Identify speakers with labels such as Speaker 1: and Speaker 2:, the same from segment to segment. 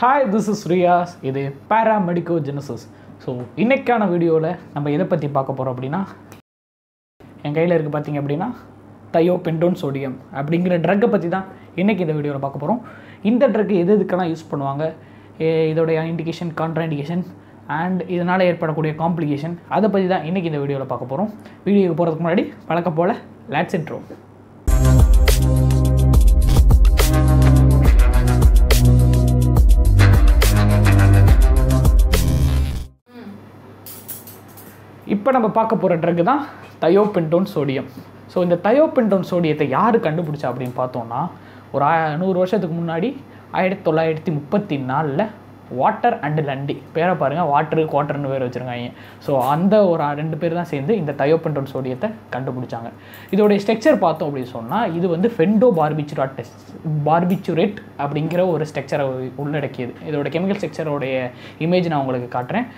Speaker 1: Hi, this is Riyas. இது PARAMEDICOGENISIS. So இன்றைக்கான வீடியோவில் நம்ம எதை பற்றி பார்க்க போகிறோம் அப்படின்னா, என் கையில் இருக்குது பார்த்திங்க அப்படின்னா Thiopentone sodium அப்படிங்கிற ட்ரக்கை பற்றி தான் இன்றைக்கி இந்த வீடியோவில் பார்க்க போகிறோம். இந்த ட்ரக்கு எதுக்கெல்லாம் யூஸ் பண்ணுவாங்க, இதோடைய இண்டிகேஷன், கான்ட்ரா இண்டிகேஷன் அண்ட் இதனால் ஏற்படக்கூடிய காம்ப்ளிகேஷன், அதை பற்றி தான் இன்றைக்கி இந்த வீடியோவில் பார்க்க போகிறோம். வீடியோக்கு போகிறதுக்கு முன்னாடி வழக்கம் போல் லெட்ஸ் இன்ட்ரோ. இப்போ நம்ம பார்க்க போகிற ட்ரக்கு தான் Thiopentone sodium. ஸோ இந்த Thiopentone sodiumத்தை யார் கண்டுபிடிச்சா அப்படின்னு பார்த்தோன்னா, ஒரு 100 வருஷத்துக்கு முன்னாடி 1934 வாட்டர் அண்ட் லண்டி, பேரை பாருங்கள், குவாட்டர்னு பேர் வச்சுருக்காங்க. ஸோ அந்த ஒரு 2 பேர் தான் சேர்ந்து இந்த Thiopentone sodiumத்தை கண்டுபிடிச்சாங்க. இதோடைய ஸ்ட்ரக்சர் பார்த்தோம் அப்படின்னு சொன்னால், இது வந்து ஃபெண்டோ பார்பிச்சுரேட் அப்படிங்கிற ஒரு ஸ்ட்ரக்சரை உள்ளடக்கியது. இதோட கெமிக்கல் ஸ்ட்ரக்சரோடைய இமேஜ் நான் உங்களுக்கு காட்டுறேன்.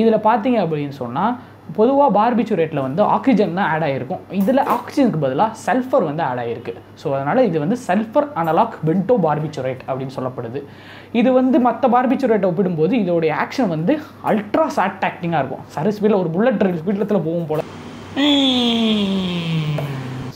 Speaker 1: இதில் பார்த்தீங்க அப்படின்னு சொன்னால், பொதுவாக பார்பிச்சுரேட்டில் வந்து ஆக்சிஜன் தான் ஆட் ஆகிருக்கும். இதில் ஆக்சிஜனுக்கு பதிலாக சல்ஃபர் வந்து ஆட் ஆகிருக்கு. ஸோ அதனால் இது வந்து சல்ஃபர் அனலாக் பென்டோ பார்பிச்சுரேட் அப்படின்னு சொல்லப்படுது. இது வந்து மற்ற பார்பிச்சுரேட்டை ஒப்பிடும்போது இதோடைய ஆக்ஷன் வந்து அல்ட்ரா ஷார்ட் ஆக்டிங்காக இருக்கும். சரி ஸ்பீடில் ஒரு புல்லட் ஸ்பீடில் போகும் போல்.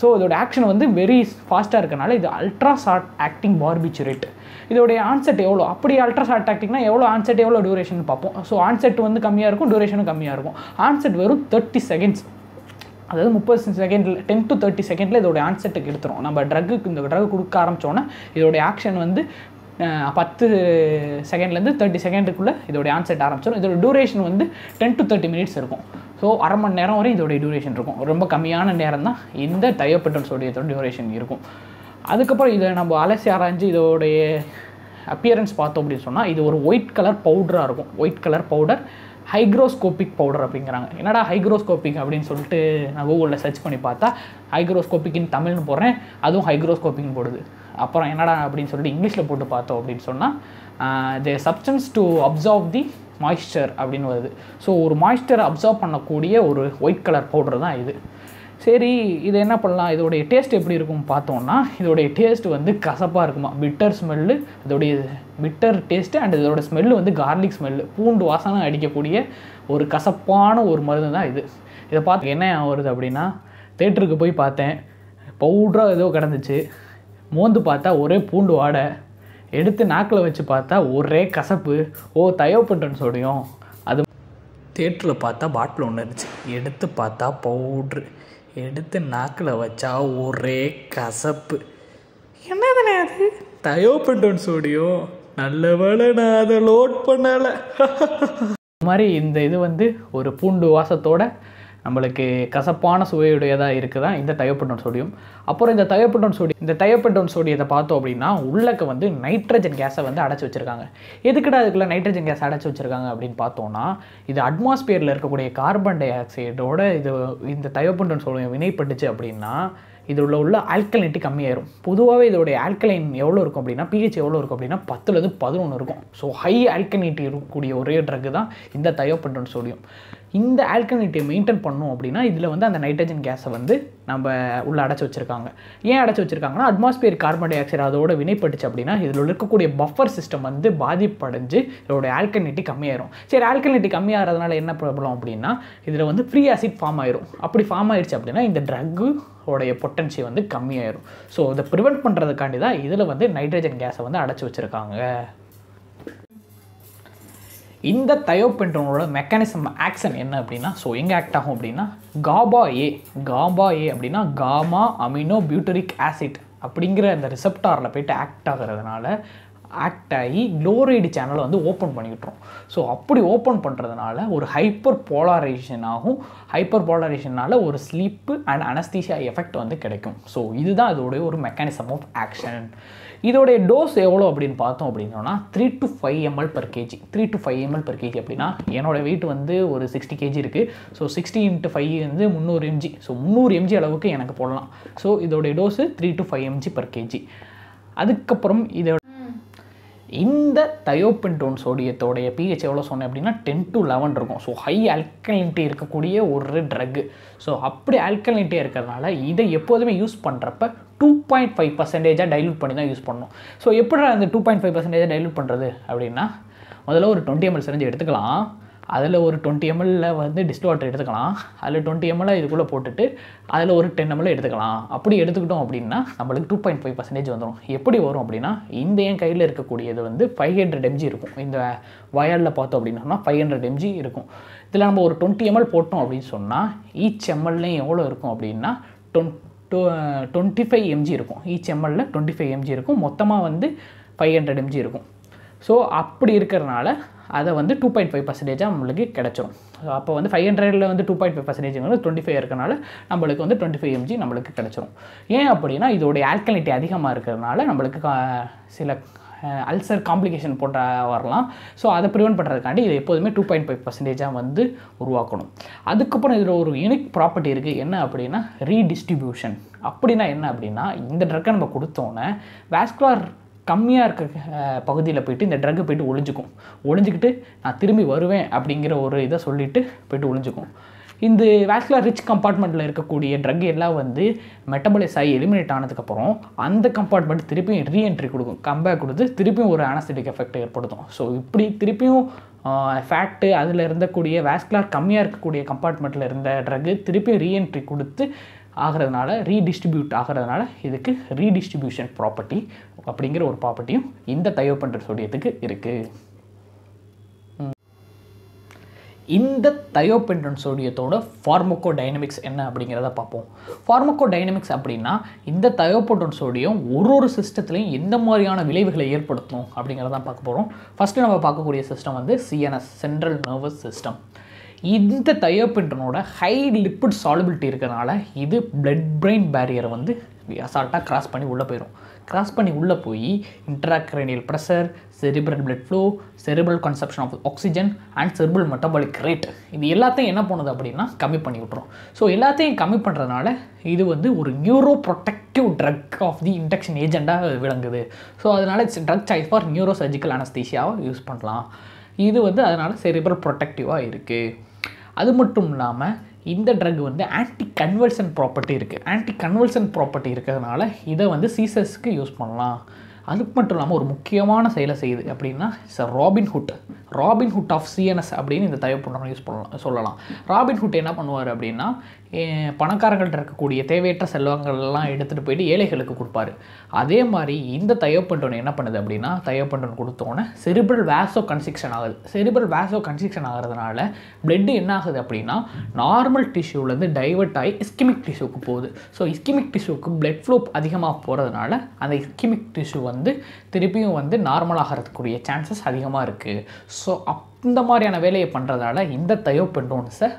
Speaker 1: ஸோ இதோட ஆக்ஷன் வந்து வெரி ஃபாஸ்ட்டாக இருக்கனால இது அல்ட்ரா ஷார்ட் ஆக்டிங் பார்பிச்சுரேட். இதோடைய ஆன்செட் எவ்வளோ, அப்படி அல்ட்ரா ஷார்ட் ஆக்டிங்னா எவ்வளோ ஆன்செட், எவ்வளோ டியூரேஷன் பார்ப்போம். ஸோ ஆன்செட் வந்து கம்மியாக இருக்கும், டியூரேஷனும் கம்மியாக இருக்கும். ஆன்செட் வெறும் 30 செகண்ட்ஸ், அதாவது 30 செகண்டில் 10 to 30 செகண்டில் இதோடைய ஆன்செட்டுக்கு எடுத்துரும். நம்ம இந்த ட்ரக் கொடுக்க ஆரம்பித்தோன்னா இதோடைய ஆக்ஷன் வந்து 10 செகண்ட்லேருந்து 30 செகண்டுக்குள்ளே இதோடைய ஆன்செட் ஆரம்பிச்சிடும். இதோட டியூரேஷன் வந்து 10 to 30 மினிட்ஸ் இருக்கும். ஸோ அரை மணி நேரம் வரை இதோடைய டியூரேஷன் இருக்கும். ரொம்ப கம்மியான நேரம் தான் இந்த Thiopentone sodiumத்தோட டியூரேஷன் இருக்கும். அதுக்கப்புறம் இதை நம்ம அலசி ஆராய்ஞ்சு இதோடைய அப்பியரன்ஸ் பார்த்தோம் அப்படின்னு சொன்னால், இது ஒரு ஒயிட் கலர் பவுடராக இருக்கும். White colour powder, hygroscopic powder அப்படிங்கிறாங்க. என்னடா ஹைக்ரோஸ்கோபிக் அப்படின்னு சொல்லிட்டு நான் கூகுளில் சர்ச் பண்ணி பார்த்தா, ஹைக்ரோஸ்கோபிக்னு தமிழ்னு போடுறேன், அதுவும் ஹைக்ரோஸ்கோபிக்னு போடுது. அப்புறம் என்னடா அப்படின்னு சொல்லிட்டு இங்கிலீஷில் போட்டு பார்த்தோம் அப்படின்னு சொன்னால், தி substance to absorb the moisture அப்படின்னு வருது. ஸோ ஒரு மாய்ஸ்சரை அப்சார்ப் பண்ணக்கூடிய ஒரு ஒயிட் கலர் பவுடர் தான் இது. சரி, இது என்ன பண்ணலாம், இதோடைய டேஸ்ட் எப்படி இருக்கும் பார்த்தோன்னா, இதோடைய டேஸ்ட் வந்து கசப்பாக இருக்குமா, பிட்டர் ஸ்மெல்லு, இதோடைய பிட்டர் டேஸ்ட்டு அண்ட் இதோட ஸ்மெல்லு வந்து கார்லிக் ஸ்மெல்லு, பூண்டு வாசனை அடிக்கக்கூடிய ஒரு கசப்பான ஒரு மருந்து தான் இது. இதை பார்த்து என்ன வருது அப்படின்னா, தேட்டருக்கு போய் பார்த்தேன், பவுடராக ஏதோ கிடந்துச்சு, மோந்து பார்த்தா ஒரே பூண்டு வாடை, எடுத்து நாக்கில் வச்சு பார்த்தா ஒரே கசப்பு. Thiopentone sodium. அது தேட்டரில் பார்த்தா பாட்டில் ஒன்று இருந்துச்சு, எடுத்து பார்த்தா பவுட்ரு, எடுத்து நாக்கில் வச்சா ஒரே கசப்பு. என்னதுண்ணே அது, Thiopentone sodium. நல்ல வேளை நான் அதை லோட் பண்ணலை. இந்த மாதிரி இந்த இது வந்து ஒரு பூண்டு வாசத்தோட நம்மளுக்கு கசப்பான சுவையுடையதாக இருக்குதா இந்த Thiopentone sodium. அப்புறம் இந்த Thiopentone sodiumத்தை பார்த்தோம் அப்படின்னா, உள்ளக்க வந்து நைட்ரஜன் கேஸை வந்து அடைச்சி வச்சுருக்காங்க. எதுக்கிட்ட அதுக்குள்ளே நைட்ரஜன் கேஸ் அடைச்சி வச்சுருக்காங்க அப்படின்னு பார்த்தோன்னா, இது அட்மாஸ்பியரில் இருக்கக்கூடிய கார்பன் டை ஆக்சைடோட இந்த Thiopentone sodium வினைப்பட்டுச்சு அப்படின்னா, இதில் உள்ள ஆல்கலைனிட்டி கம்மியாயிரும். பொதுவாகவே இதோடைய ஆல்கலைன் எவ்வளோ இருக்கும் அப்படின்னா, pH எவ்வளோ இருக்கும் அப்படின்னா 10லேருந்து 11 இருக்கும். ஸோ ஹை ஆல்கலைனிட்டி இருக்கக்கூடிய ஒரே ட்ரக்கு தான் இந்த Thiopentone sodium. இந்த ஆல்கலைனிட்டியை மெயின்டைன் பண்ணோம் அப்படின்னா, இதில் வந்து அந்த நைட்ரஜன் கேஸை வந்து நம்ம உள்ளே அடைச்சி வச்சுருக்காங்க. ஏன் அடைச்சி வச்சுருக்காங்கன்னா, அட்மாஸ்பியர் கார்பன் டை ஆக்சைடு அதோட வினைப்பட்டுச்சு அப்படின்னா, இதில் இருக்கக்கூடிய பஃபர் சிஸ்டம் வந்து பாதிப்படைஞ்சு இதோடைய ஆல்கலைனிட்டி கம்மியாயிரும். சரி, ஆல்கலைனிட்டி கம்மியாகிறதுனால என்ன ப்ராப்ளம் அப்படின்னா, இதில் வந்து ஃப்ரீ ஆசிட் ஃபார்ம் ஆயிரும். அப்படி ஃபார்ம் ஆயிடுச்சு அப்படின்னா இந்த ட்ரக்கு உடைய பொட்டன்சி வந்து கம்மியாயிரும். ஸோ இதை ப்ரிவெண்ட் பண்ணுறதுக்காண்டி தான் இதில் வந்து நைட்ரஜன் கேஸை வந்து அடைச்சி வச்சுருக்காங்க. இந்த Thiopentone மெக்கானிசம் ஆக்ஷன் என்ன அப்படின்னா, ஸோ எங்கே ஆக்ட் ஆகும் அப்படின்னா, காபா ஏ அப்படின்னா காமா அமினோ பியூட்டரிக் ஆசிட் அப்படிங்கிற அந்த ரிசெப்டாரில் போய்ட்டு ஆக்ட் ஆகிறதுனால ஆக்ட் ஆகி குளோரைடு சேனலை வந்து ஓப்பன் பண்ணிக்கிட்டுரும். ஸோ அப்படி ஓப்பன் பண்ணுறதுனால ஒரு ஹைப்பர் போலரைசேஷன் ஆகும். ஹைப்பர் போலரைசேஷனால் ஒரு ஸ்லீப்பு அண்ட் அனஸ்தீசியா எஃபெக்ட் வந்து கிடைக்கும். ஸோ இதுதான் இதோடைய ஒரு மெக்கானிசம் ஆஃப் ஆக்ஷன். இதோடைய டோஸ் எவ்வளோ அப்படின்னு பார்த்தோம் அப்படின்னா, 3 to 5 ml per kg. 3 to 5 ml per kg அப்படின்னா, என்னோடய வெயிட் வந்து ஒரு 60 kg இருக்குது. ஸோ 60 × 5 வந்து 300 mg. ஸோ 300 mg அளவுக்கு எனக்கு போடலாம். ஸோ இதோடைய dose 3 to 5 mg per kg. அதுக்கப்புறம் இதோட இந்த Thiopentone sodiumத்தோடைய pH எவ்வளோ சொன்னேன் அப்படின்னா 10 to 11 இருக்கும். ஸோ ஹை ஆல்கலினிட்டி இருக்கக்கூடிய ஒரு ட்ரக்கு. ஸோ அப்படி ஆல்கலினிட்டியாக இருக்கிறதுனால இதை எப்போதுமே யூஸ் பண்ணுறப்ப 2.5% டைல்யூட் பண்ணி தான் யூஸ் பண்ணணும். ஸோ எப்படி அந்த 2.5% டைல்யூட் பண்ணுறது அப்படின்னா, முதல்ல ஒரு 20 ml சிரிஞ்சு எடுத்துக்கலாம். அதில் ஒரு 20 ml வந்து டிஸ்ட் வாட்டர் எடுத்துக்கலாம். அதில் 20 ml இதுக்குள்ளே போட்டுட்டு அதில் ஒரு 10 ml எடுத்துக்கலாம். அப்படி எடுத்துக்கிட்டோம் அப்படின்னா நம்மளுக்கு 2.5% வந்துடும். எப்படி வரும் அப்படின்னா, இந்த என் கையில் இருக்கக்கூடியது வந்து 500 mg இருக்கும். இந்த வயலில் பார்த்தோம் அப்படின்னா 500 mg இருக்கும். இதில் நம்ம ஒரு 20 ml போட்டோம் அப்படின்னு சொன்னால் ஈச் எம்எல்லையும் எவ்வளோ இருக்கும் அப்படின்னா 25 mg இருக்கும். ஈச் எம்எல்ல 25 mg இருக்கும். மொத்தமாக வந்து 500 mg இருக்கும். ஸோ அப்படி இருக்கிறதுனால அதை வந்து 2.5% நம்மளுக்கு கிடச்சிரும். ஸோ அப்போ வந்து 500ல் வந்து 2.5% 25 இருக்கனால நம்மளுக்கு வந்து 25 mg நம்மளுக்கு கிடச்சிரும். ஏன் அப்படின்னா இதோடைய ஆல்கலினிட்டி அதிகமாக இருக்கிறதுனால நம்மளுக்கு சில அல்சர் காம்ப்ளிகேஷன் போன்ற வரலாம். ஸோ அதை ப்ரிவென்ட் பண்ணுறதுக்காண்டி இது எப்போதுமே 2.5% வந்து உருவாக்கணும். அதுக்கப்புறம் இதில் ஒரு யூனிக் ப்ராப்பர்ட்டி இருக்குது. என்ன அப்படின்னா ரீடிஸ்ட்ரிபியூஷன். அப்படின்னா என்ன அப்படின்னா, இந்த ட்ரக்கை நம்ம கொடுத்தோன்னே வாஸ்குலர் கம்மியாக இருக்க பகுதியில் போய்ட்டு இந்த ட்ரக்கு போய்ட்டு ஒழிஞ்சிக்கிட்டு நான் திரும்பி வருவேன் அப்படிங்கிற ஒரு இதை சொல்லிவிட்டு போய்ட்டு ஒழிஞ்சிக்கும். இந்த வாஸ்குலர் ரிச் கம்பார்ட்மெண்ட்டில் இருக்கக்கூடிய ட்ரக் எல்லாம் வந்து மெட்டபாலைஸ் ஆகி எலிமினேட் ஆனதுக்கப்புறம் அந்த கம்பார்ட்மெண்ட் திருப்பியும் ரீஎன்ட்ரி கொடுக்கும், கம்பேக் கொடுத்து திருப்பியும் ஒரு அனஸ்தெட்டிக் எஃபெக்ட் ஏற்படுத்தும். ஸோ இப்படி திருப்பியும் ஃபேக்ட்டு அதில் இருந்தக்கூடிய வாஸ்குலர் கம்மியாக இருக்கக்கூடிய கம்பார்ட்மெண்ட்டில் இருந்த ட்ரக்கு திருப்பியும் ரீஎன்ட்ரி கொடுத்து ஆகிறதுனால ரீடிஸ்ட்ரிபியூட் ஆகிறதுனால இதுக்கு ரீடிஸ்ட்ரிபியூஷன் ப்ராப்பர்ட்டி அப்படிங்கிற ஒரு ப்ராப்பர்ட்டியும் இந்த தயோபென்டோன் சோடியத்துக்கு இருக்குது. இந்த தயோபென்டோன் சோடியத்தோட ஃபார்மகோடைனமிக்ஸ் என்ன அப்படிங்கிறத பார்ப்போம். ஃபார்மகோடைனமிக்ஸ் அப்படின்னா இந்த தயோபென்டோன் சோடியம் ஒரு சிஸ்டத்துலையும் எந்த மாதிரியான விளைவுகளை ஏற்படுத்தும் அப்படிங்கிறதான் பார்க்க போகிறோம். ஃபஸ்ட்டு நம்ம பார்க்கக்கூடிய சிஸ்டம் வந்து சிஎன்எஸ், சென்ட்ரல் நர்வஸ் சிஸ்டம். இந்த தயோபென்டனோட ஹை லிப்பிட் சாலுபிலிட்டி இருக்கிறனால இது பிளட் பிரெயின் பேரியரை வந்து அசால்ட்டாக கிராஸ் பண்ணி உள்ளே போயிடும். கிராஸ் பண்ணி உள்ளே போய் intracranial pressure, cerebral blood flow, cerebral consumption of oxygen and cerebral metabolic rate இது எல்லாத்தையும் என்ன பண்ணுது அப்படின்னா கம்மி பண்ணி விட்டுரும். ஸோ எல்லாத்தையும் கம்மி பண்ணுறதுனால இது வந்து ஒரு neuro protective drug of the induction ஏஜெண்டாக விளங்குது. ஸோ அதனால் it's drug choice for neuro surgical அனஸ்தீசியாவை யூஸ் பண்ணலாம். இது வந்து அதனால் செரிப்ரல் ப்ரொடெக்டிவாக இருக்குது. அது மட்டும் இல்லாமல் இந்த ட்ரக் வந்து ஆன்டி கன்வல்சன் ப்ராப்பர்ட்டி இருக்குது. ஆன்டி கன்வல்சன் ப்ராப்பர்ட்டி இருக்கிறதுனால இதை வந்து சீசர்ஸ்க்கு யூஸ் பண்ணலாம். அதுக்கு மட்டும் இல்லாமல் ஒரு முக்கியமான செயலை செய்யுது அப்படின்னா ராபின் ஹுட் ஆஃப் சிஎன்எஸ் அப்படின்னு இந்த தயோபென்டோன் யூஸ் சொல்லலாம். ராபின் ஹுட் என்ன பண்ணுவார் அப்படின்னா, பணக்காரங்கள்ட்ட இருக்கக்கூடிய தேவையற்ற செல்வங்கள்லாம் எடுத்துகிட்டு போயிட்டு ஏழைகளுக்கு கொடுப்பாரு. அதே மாதிரி இந்த தயோபென்டோன் என்ன பண்ணுது அப்படின்னா, தயோபென்டோன் கொடுத்தோன்னே செரிப்ரல் வாசோ கன்ஸ்ட்ரிக்ஷன் ஆகுது. செரிப்ரல் வாசோ கன்ஸ்ட்ரிக்ஷன் ஆகிறதுனால பிளட் என்ன ஆகுது அப்படின்னா நார்மல் டிஷ்யூலேருந்து டைவர்ட் ஆகி இஸ்கிமிக் டிஷ்யூக்கு போகுது. ஸோ இஸ்கிமிக் டிஷ்யூக்கு பிளட் ஃப்ளோ அதிகமாக போகிறதுனால அந்த இஸ்கிமிக் டிஷ்யூ வந்து திருப்பியும் வந்து நார்மல் ஆகிறதுக்குரிய சான்சஸ் அதிகமாக இருக்குது. ஸோ அந்த மாதிரியான வேலையை பண்ணுறதால இந்த தயோபென்டோன்ஸை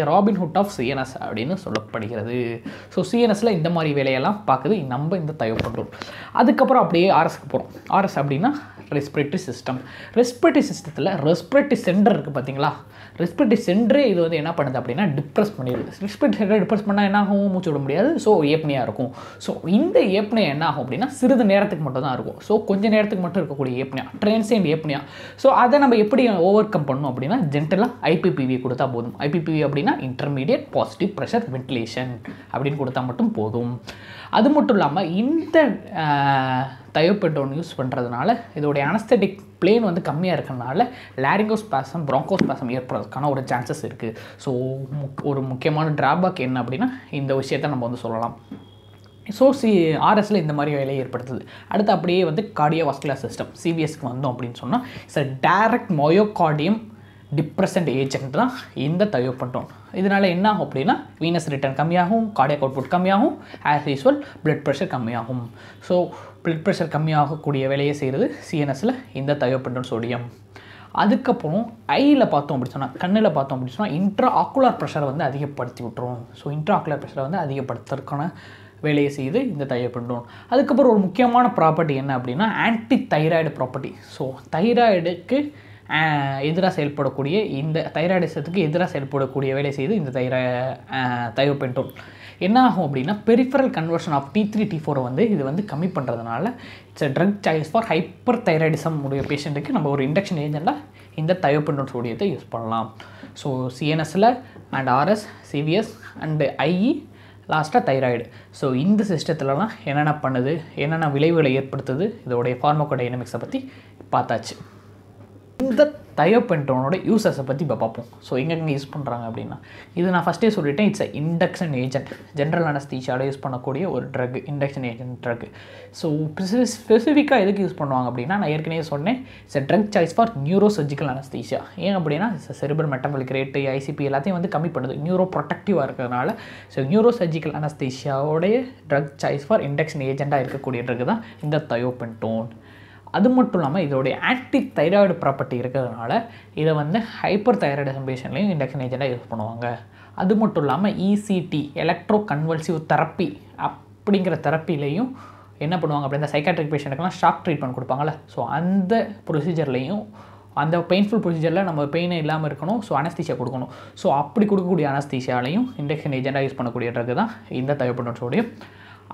Speaker 1: ராபின் ஹுட் ஆஃப் சிஎன்எஸ் அப்படின்னு சொல்லப்படுகிறது. ஸோ சிஎன்எஸில் இந்த மாதிரி வேலையெல்லாம் பார்க்குது நம்ம இந்த தயோபென்டோன். அதுக்கப்புறம் அப்படியே ஆர்எஸ்க்கு போகிறோம். ஆர்எஸ் அப்படின்னா ரெஸ்பிரேட்டரி சிஸ்டம். ரெஸ்பிரேட்டரி சிஸ்டத்தில் ரெஸ்பிரேட்டரி சென்டர் இருக்குது பார்த்தீங்களா, ரெஸ்பிரேட்டரி சென்டரே இது வந்து என்ன பண்ணுது அப்படின்னா டிப்ரெஸ் பண்ணிடுது. ரெஸ்பிரேட்டரி சென்டரை டிப்ரெஸ் பண்ணால் என்ன ஆகும், மூச்சு விட முடியாது. ஸோ ஏப்னியாக இருக்கும். ஸோ இந்த ஏப்னியா என்ன ஆகும் அப்படின்னா சிறிது நேரத்துக்கு மட்டும் தான் இருக்கும். ஸோ கொஞ்சம் நேரத்துக்கு மட்டும் இருக்கக்கூடிய ஏப்னியா, ட்ரான்சியன்ட் ஏப்னியா. ஸோ அதை நம்ம எப்படி ஓவர் கம் பண்ணணும் அப்படின்னா ஜென்டலாக ஐபிபிவி கொடுத்தா போதும். ஐபிபிவி அப்படின்னா இன்டர்மீடியட் பாசிட்டிவ் ப்ரெஷர் வென்டிலேஷன் அப்படின்னு கொடுத்தா மட்டும் போதும். அது மட்டும் இல்லாமல் இந்த தயோபென்டோன் யூஸ் பண்ணுறதுனால இதோடைய அனஸ்தெட்டிக் பிளேன் வந்து கம்மியாக இருக்கிறதுனால லாரிங்கோஸ்பாசம், ப்ராங்கோஸ்பாசம் ஏற்படுறதுக்கான ஒரு சான்சஸ் இருக்குது. ஸோ ஒரு முக்கியமான ட்ராபேக் என்ன அப்படின்னா இந்த விஷயத்தை நம்ம வந்து சொல்லலாம். ஸோ ஆர்எஸில் இந்த மாதிரி வேலையை ஏற்படுத்துது. அடுத்து அப்படியே வந்து கார்டியோவாஸ்குலர் சிஸ்டம் சிவிஎஸ்க்கு வந்தோம் அப்படின்னு சொன்னால் it's direct myocardium depressant agent தான் இந்த தயோபென்டோன். இதனால் என்ன ஆகும் அப்படின்னா வீனஸ் ரிட்டர்ன் கம்மியாகும், கார்டியாக் அவுட்புட் கம்மியாகும், ஆஸ் யூஸ்வல் பிளட் ப்ரெஷர் கம்மியாகும். ஸோ பிளட் ப்ரெஷர் கம்மியாகக்கூடிய வேலையை செய்கிறது சிஎன்எஸில் இந்த தயோபென்டோன் சோடியம். அதுக்கப்புறம் ஐயில் பார்த்தோம் அப்படி சொன்னால், கண்ணில் பார்த்தோம் அப்படின்னு சொன்னால் இன்ட்ரா ஆக்குலர் ப்ரெஷரை வந்து அதிகப்படுத்தி விட்டுரும். ஸோ இன்ட்ரா ஆக்குலர் ப்ரெஷரை வந்து அதிகப்படுத்துறதுக்கான வேலையை செய்யுது இந்த தயோபென்டோன். அதுக்கப்புறம் ஒரு முக்கியமான ப்ராப்பர்ட்டி என்ன அப்படின்னா ஆன்டி தைராய்டு ப்ராப்பர்ட்டி. ஸோ தைராய்டுக்கு எதிராக செயல்படக்கூடிய இந்த தைராய்டிசத்துக்கு எதிராக செயல்படக்கூடிய வேலை செய்து இந்த தயோபென்டோன். என்ன ஆகும் அப்படின்னா peripheral conversion of T3 T4 வந்து இது வந்து கம்மி பண்ணுறதுனால it's drug choice for hyperthyroidism உடைய பேஷண்ட்டுக்கு நம்ம ஒரு இண்டக்ஷன் ஏஜெண்டாக இந்த தயோபென்டோன் சோடியத்தை யூஸ் பண்ணலாம். ஸோ சிஎன்எஸில் and RS, CVS and IE லாஸ்ட்டாக தைராய்டு. ஸோ இந்த சிஸ்டத்துலலாம் என்னென்ன பண்ணுது, என்னென்ன விளைவுகளை ஏற்படுத்துது, இதோடைய ஃபார்மகோடைனமிக்ஸை பற்றி பார்த்தாச்சு. இந்த தயோபென்டோனோட யூசஸை பற்றி இப்போ பார்ப்போம். ஸோ எங்கெங்கே யூஸ் பண்ணுறாங்க அப்படின்னா, இது நான் ஃபஸ்ட்டே சொல்லிட்டேன், இட்ஸ் இண்டக்ஷன் ஏஜென்ட். ஜென்ரல் அனஸ்தீசியாவில் யூஸ் பண்ணக்கூடிய ஒரு drug, induction agent drug. So ஸ்பெசிஃபிக்காக எதுக்கு யூஸ் பண்ணுவாங்க அப்படின்னா, நான் ஏற்கனவே சொன்னேன், it's a drug choice for neuro surgical anaesthesia. ஏன் அப்படின்னா செரிப்ரல் மெட்டபாலிக் ரேட்டு, ஐசிபி எல்லாத்தையும் வந்து கம்மி பண்ணுது, நியூரோ ப்ரொடக்டிவாக இருக்கிறதுனால. ஸோ நியூரோ சர்ஜிக்கல் அனஸ்தீசியாவோடைய ட்ரக் சாய்ஸ் ஃபார் இண்டக்ஷன் ஏஜென்ட்டாக இருக்கக்கூடிய ட்ரக் தான் இந்த தயோபென்டோன். அது மட்டும் இல்லாமல் இதோடைய ஆன்டி தைராய்டு ப்ராப்பர்ட்டி இருக்கிறதுனால இதை வந்து ஹைப்பர் தைராய்டிசம் பேஷண்ட்லேயும் இண்டக்ஷன் ஏஜென்ட்டாக யூஸ் பண்ணுவாங்க. அது மட்டும் இல்லாமல் இசிடி, எலக்ட்ரோ கன்வல்சிவ் தெரப்பி அப்படிங்கிற தெரப்பிலையும் என்ன பண்ணுவாங்க அப்படின்னா, சைக்காட்ரிக் பேஷண்ட்டுக்கெல்லாம் ஷாக் ட்ரீட்மெண்ட் கொடுப்பாங்கள்ல, ஸோ அந்த ப்ரொசீஜர்லேயும், அந்த பெயின்ஃபுல் ப்ரொசீஜரில் நம்ம பெயினே இல்லாமல் இருக்கணும், ஸோ அனஸ்தீசியா கொடுக்கணும். ஸோ அப்படி கொடுக்கக்கூடிய அனஸ்தீசியாலையும் இண்டக்ஷன் ஏஜென்ட்டாக யூஸ் பண்ணக்கூடிய ட்ரக் தான் இந்த தயோபென்டோன்.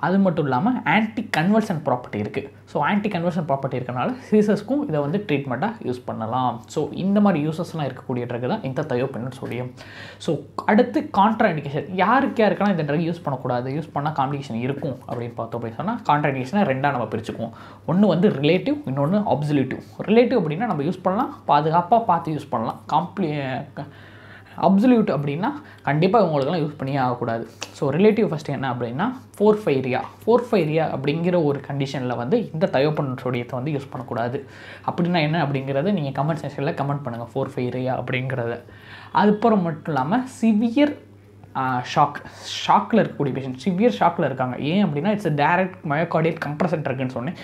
Speaker 1: அது மட்டும் இல்லாமல் ஆன்டி கன்வர்ஷன் ப்ராப்பர்ட்டி இருக்குது. ஸோ ஆன்டி கன்வர்ஷன் ப்ராப்பர்ட்டி இருக்கனால சீசர்ஸ்க்கும் இதை வந்து ட்ரீட்மெண்ட்டாக யூஸ் பண்ணலாம். ஸோ இந்த மாதிரி யூசஸ்லாம் இருக்கக்கூடிய ட்ரக் தான் இந்த தயோபென்டோன். ஸோ அடுத்து கான்ட்ரா இண்டிகேஷன். யாருக்கெல்லாம் இந்த ட்ரக் யூஸ் பண்ணக்கூடாது, யூஸ் பண்ணால் காம்ப்ளிகேஷன் இருக்கும் அப்படின்னு பார்த்தோம் அப்படின்னு சொன்னால், கான்ட்ரா இண்டிகேஷனை ரெண்டாக நம்ம பிரிச்சுக்குவோம். ஒன்று வந்து ரிலேட்டிவ், இன்னொன்று அப்சல்யூட்டிவ். ரிலேட்டிவ் அப்படின்னா நம்ம யூஸ் பண்ணலாம், பாதுகாப்பாக பார்த்து யூஸ் பண்ணலாம். அப்சல்யூட் அப்படின்னா கண்டிப்பாக இவங்களுக்கெல்லாம் யூஸ் பண்ணியே ஆகக்கூடாது. ஸோ ரிலேட்டிவ் ஃபஸ்ட்டு என்ன அப்படின்னா, ஃபோர்ஃபைரியா அப்படிங்கிற ஒரு கண்டிஷனில் வந்து இந்த தயோபென்டோன் வந்து யூஸ் பண்ணக்கூடாது. அப்படின்னா என்ன அப்படிங்கிறத நீங்கள் கமெண்ட் செக்ஷனில் கமெண்ட் பண்ணுங்கள், ஃபோர்ஃபைரியா அப்படிங்கிறத. அதுக்கப்புறம் மட்டும் இல்லாமல் சிவியர் ஷாக்கில் இருக்கக்கூடிய பேஷண்ட், சிவியர் ஷாக்கில் இருக்காங்க. ஏன் அப்படின்னா இட்ஸ் டைரக்ட் மயோகார்டியல் கம்ப்ரஷன் ட்ரக்னு சொன்னேன்.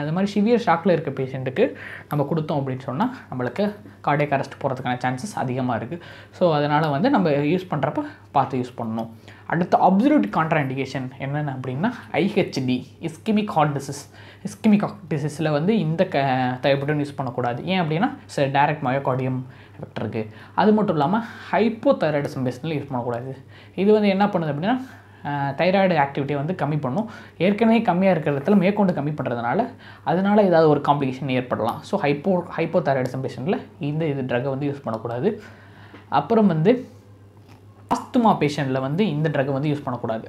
Speaker 1: அது மாதிரி சிவியர் ஷாக்கில் இருக்க பேஷண்ட்டுக்கு நம்ம கொடுத்தோம் அப்படின்னு சொன்னால் நம்மளுக்கு கார்டியக் அரெஸ்ட் போகிறதுக்கான சான்சஸ் அதிகமாக இருக்குது. ஸோ அதனால் வந்து நம்ம யூஸ் பண்ணுறப்ப பார்த்து யூஸ் பண்ணணும். அடுத்து அப்சல்யூட் கான்ட்ரா இண்டிகேஷன் என்னென்ன அப்படின்னா, ஐஹெச்டி, இஸ்கெமிக் ஹார்ட் டிசீஸில் வந்து இந்த தயோபென்டோன் யூஸ் பண்ணக்கூடாது. ஏன் அப்படின்னா டைரக்ட் மயோகார்டியம் எஃபெக்ட் இருக்குது. அது மட்டும் இல்லாமல் ஹைப்போதைராய்டிசம் பேஷண்ட்டில் யூஸ் பண்ணக்கூடாது. இது வந்து என்ன பண்ணுது அப்படின்னா, தைராய்டு ஆக்டிவிட்டியை வந்து கம்மி பண்ணும். ஏற்கனவே கம்மியாக இருக்கிற இடத்துல மேற்கொண்டு கம்மி பண்ணுறதுனால அதனால் ஏதாவது ஒரு காம்ப்ளிகேஷன் ஏற்படலாம். ஸோ ஹைப்போதைராய்டிசம் பேஷண்ட்டில் இந்த ட்ரக்கை வந்து யூஸ் பண்ணக்கூடாது. அப்புறம் வந்து ஆஸ்துமா பேஷண்ட்டில் வந்து இந்த ட்ரக்கை வந்து யூஸ் பண்ணக்கூடாது.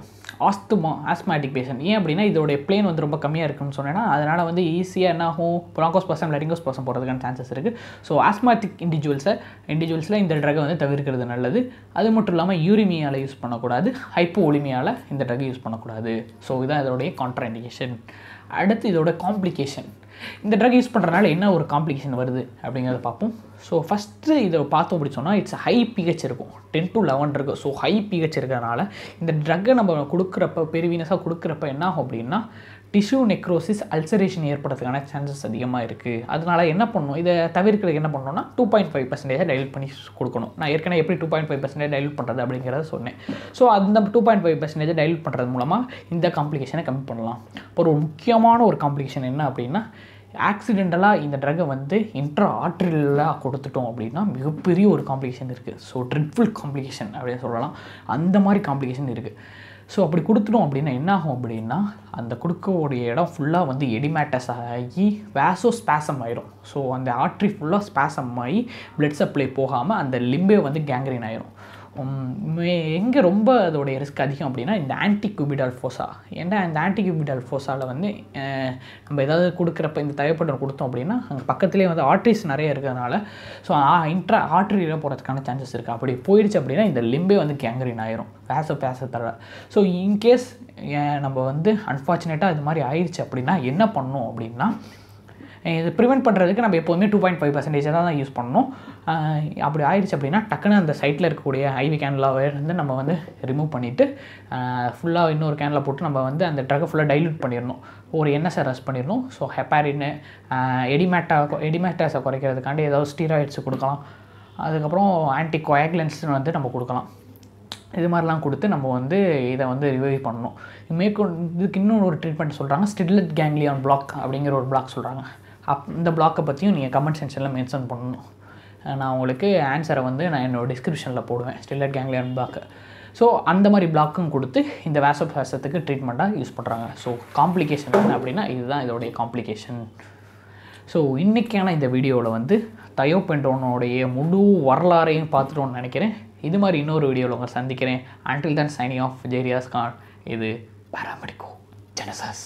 Speaker 1: Osmotic patient. ஏன் அப்படின்னா இதோடைய பிளேன் வந்து ரொம்ப கம்மியாக இருக்குன்னு சொன்னேன்னா, அதனால் வந்து ஈஸியாக என்ன ஆகும், ப்ராங்கோஸ்பாசம், லாரிங்கோஸ்பாசம் போகிறதுக்கான சான்சஸ் இருக்குது. ஸோ ஆஸ்மாட்டிக் இண்டிவிஜுவல்ஸில் இந்த ட்ரக்கை வந்து தவிர்க்கிறது நல்லது. அது மட்டும் இல்லாமல் யூரிமியாவில் யூஸ் பண்ணக்கூடாது, ஹைப்போலிமியாவில் இந்த ட்ரக்கை யூஸ் பண்ணக்கூடாது. ஸோ இதுதான் இதோடைய கான்ட்ரா இண்டிகேஷன். அடுத்து இதோட காம்ப்ளிகேஷன். இந்த ட்ரக் யூஸ் பண்ணுறதுனால என்ன ஒரு காம்ப்ளிகேஷன் வருது அப்படிங்கிறத பார்ப்போம். ஸோ ஃபஸ்ட்டு இதை பார்த்தோம் அப்படி சொன்னால், இட்ஸ் ஹை பிஹெச் இருக்கும், 10 to 11 இருக்குது. ஸோ ஹை பிஹெச் இருக்கிறதுனால இந்த ட்ரக்கை நம்ம கொடுக்குறப்ப, பெருவீனஸாக கொடுக்குறப்ப என்ன ஆகும் அப்படின்னா, டிஷ்யூ நெக்ரோசிஸ், அல்சரேஷன் ஏற்படுறதுக்கான சான்சஸ் அதிகமாக இருக்குது. அதனால் என்ன பண்ணணும், இதை தவிர்க்கிறதுக்கு என்ன பண்ணணும்னா 2.5% டைல்யூட் பண்ணி கொடுக்கணும். நான் ஏற்கனவே எப்படி 2.5% டைல்யூட் பண்ணுறது அப்படிங்கிறத சொன்னேன். ஸோ அந்த 2.5% டைல்யூட் பண்ணுறது மூலமாக இந்த காம்ப்ளிகேஷனை கம்மி பண்ணலாம். ஒரு முக்கியமான ஒரு காம்ப்ளிகேஷன் என்ன அப்படின்னா, ஆக்சிடென்டலாக இந்த ட்ரக்கை வந்து இன்ட்ரா ஆர்ட்ரியலாக கொடுத்துட்டோம் அப்படின்னா மிகப்பெரிய ஒரு காம்ப்ளிகேஷன் இருக்குது. ஸோ ட்ரிட்ஃபுல் காம்ப்ளிகேஷன் அப்படின்னு சொல்லலாம். அந்த மாதிரி காம்ப்ளிகேஷன் இருக்குது. ஸோ அப்படி கொடுத்துட்டோம் அப்படின்னா என்ன ஆகும் அப்படின்னா, அந்த கொடுக்கக்கூடிய இடம் ஃபுல்லாக வந்து எடிமேட்டஸ் ஆகி வேசோஸ்பாசம் ஆயிரும். ஸோ அந்த ஆர்ட்ரி ஃபுல்லாக ஸ்பாசம் ஆகி பிளட் சப்ளை போகாமல் அந்த லிம்பே வந்து கேங்க்ரீன் ஆயிரும். எங்கே ரொம்ப அதோடைய ரிஸ்க் அதிகம் அப்படின்னா இந்த ஆன்டிக்யூபிடால் ஃபோசா. ஏன்னா இந்த ஆன்டிக்யூபிடால் ஃபோசாவில் வந்து நம்ம ஏதாவது கொடுக்குறப்ப இந்த தயோபென்டோன் கொடுத்தோம் அப்படின்னா அங்கே பக்கத்துலேயே வந்து ஆர்ட்ரிஸ் நிறைய இருக்கிறதுனால ஸோ இன்ட்ரா ஆர்ட்ரியில் போகிறதுக்கான சான்சஸ் இருக்குது. அப்படி போயிடுச்சு அப்படின்னா இந்த லிம்பே வந்து கேங்க்ரீன் ஆயிரும் பேச தர. ஸோ இன்கேஸ் நம்ம வந்து அன்ஃபார்ச்சுனேட்டாக இது மாதிரி ஆயிடுச்சு அப்படின்னா என்ன பண்ணணும் அப்படின்னா, இது ப்ரிவெண்ட் பண்ணுறதுக்கு நம்ம எப்போதுமே 2.5% தான் யூஸ் பண்ணணும். அப்படி ஆயிடுச்சு அப்படின்னா டக்குன்னு அந்த சைட்டில் இருக்கக்கூடிய ஐவி கேன்லாவை வந்து நம்ம வந்து ரிமூவ் பண்ணிவிட்டு ஃபுல்லாக இன்னொரு கேனில் போட்டு நம்ம வந்து அந்த ட்ரக்கை ஃபுல்லாக டைல்யூட் பண்ணிடணும். ஒரு என்எஸ்ஐ ரஷ் பண்ணிடணும். ஸோ ஹெப்பாரின், எடிமேட்டாஸை குறைக்கிறதுக்காண்டி ஏதாவது ஸ்டீராய்ட்ஸ் கொடுக்கலாம். அதுக்கப்புறம் ஆன்டி கோயாகுலன்ஸ் வந்து நம்ம கொடுக்கலாம். இது மாதிரிலாம் கொடுத்து நம்ம வந்து இதை வந்து ரிவைவ் பண்ணணும். இதுக்கு இன்னொரு ஒரு ட்ரீட்மெண்ட் சொல்கிறாங்க, ஸ்டிட்லட் கேங்லியான் பிளாக் அப்படிங்கிற ஒரு பிளாக் சொல்கிறாங்க. இந்த பிளாக்கை பற்றியும் நீங்கள் கமெண்ட் செக்ஷனில் மென்ஷன் பண்ணணும். நான் உங்களுக்கு ஆன்சரை வந்து நான் என்னோடய டிஸ்கிரிப்ஷனில் போடுவேன், ஸ்டிட்லட் கேங்லியான் பிளாக்கு. ஸோ அந்த மாதிரி பிளாக்கும் கொடுத்து இந்த வேசோபாசத்துக்கு ட்ரீட்மெண்ட்டாக யூஸ் பண்ணுறாங்க. ஸோ காம்ப்ளிகேஷன் என்ன அப்படின்னா இதுதான் இதோடைய காம்ப்ளிகேஷன். ஸோ இன்றைக்கான இந்த வீடியோவில் வந்து தயோபென்டோனுடைய முழு வரலாறையும் பார்த்துட்டோன்னு நினைக்கிறேன். இது மாதிரி இன்னொரு வீடியோவில் உங்களை சந்திக்கிறேன். until then signing off J.Riyaskhan. இது Paramedicogenesis.